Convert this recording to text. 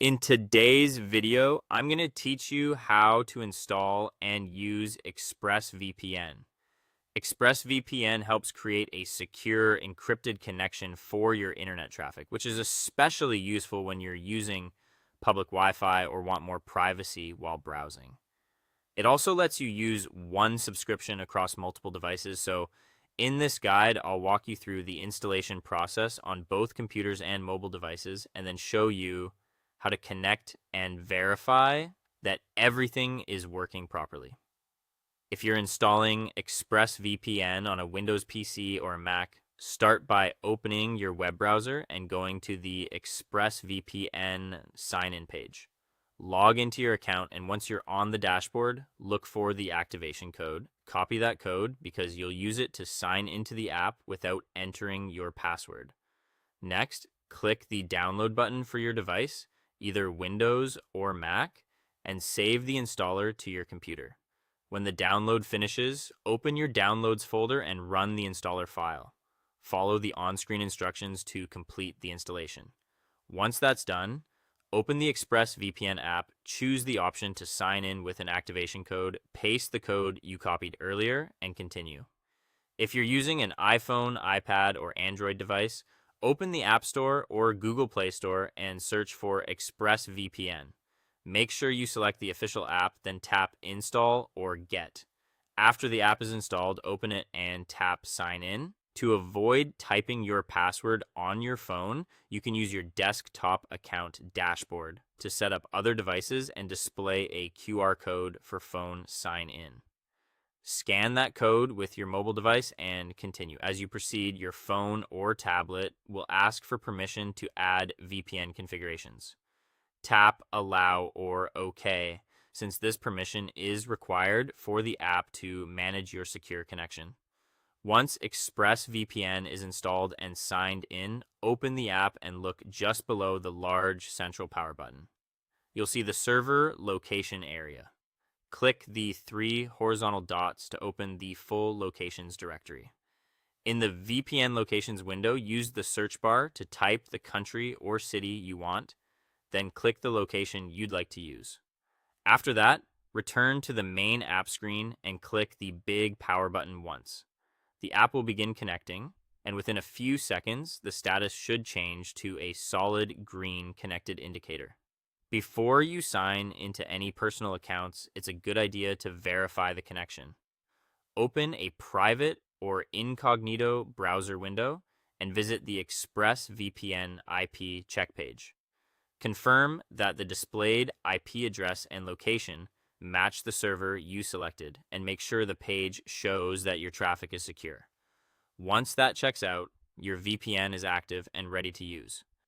In today's video, I'm going to teach you how to install and use ExpressVPN. ExpressVPN helps create a secure, encrypted connection for your internet traffic, which is especially useful when you're using public Wi-Fi or want more privacy while browsing. It also lets you use one subscription across multiple devices. So in this guide, I'll walk you through the installation process on both computers and mobile devices and then show you how to connect and verify that everything is working properly. If you're installing ExpressVPN on a Windows PC or a Mac, start by opening your web browser and going to the ExpressVPN sign-in page. Log into your account, and once you're on the dashboard, look for the activation code. Copy that code because you'll use it to sign into the app without entering your password. Next, click the download button for your device, either Windows or Mac, and save the installer to your computer. When the download finishes, open your downloads folder and run the installer file. Follow the on-screen instructions to complete the installation. Once that's done, open the ExpressVPN app, choose the option to sign in with an activation code, paste the code you copied earlier, and continue. If you're using an iPhone, iPad, or Android device, open the App Store or Google Play Store and search for ExpressVPN. Make sure you select the official app, then tap Install or Get. After the app is installed, open it and tap Sign In. To avoid typing your password on your phone, you can use your desktop account dashboard to set up other devices and display a QR code for phone sign in. Scan that code with your mobile device and continue. As you proceed, your phone or tablet will ask for permission to add VPN configurations. Tap Allow or OK, since this permission is required for the app to manage your secure connection. Once ExpressVPN is installed and signed in, open the app and look just below the large central power button. You'll see the server location area. Click the 3 horizontal dots to open the full locations directory. In the VPN locations window, use the search bar to type the country or city you want, then click the location you'd like to use. After that, return to the main app screen and click the big power button once. The app will begin connecting, and within a few seconds, the status should change to a solid green connected indicator. Before you sign into any personal accounts, it's a good idea to verify the connection. Open a private or incognito browser window and visit the ExpressVPN IP check page. Confirm that the displayed IP address and location match the server you selected, and make sure the page shows that your traffic is secure. Once that checks out, your VPN is active and ready to use.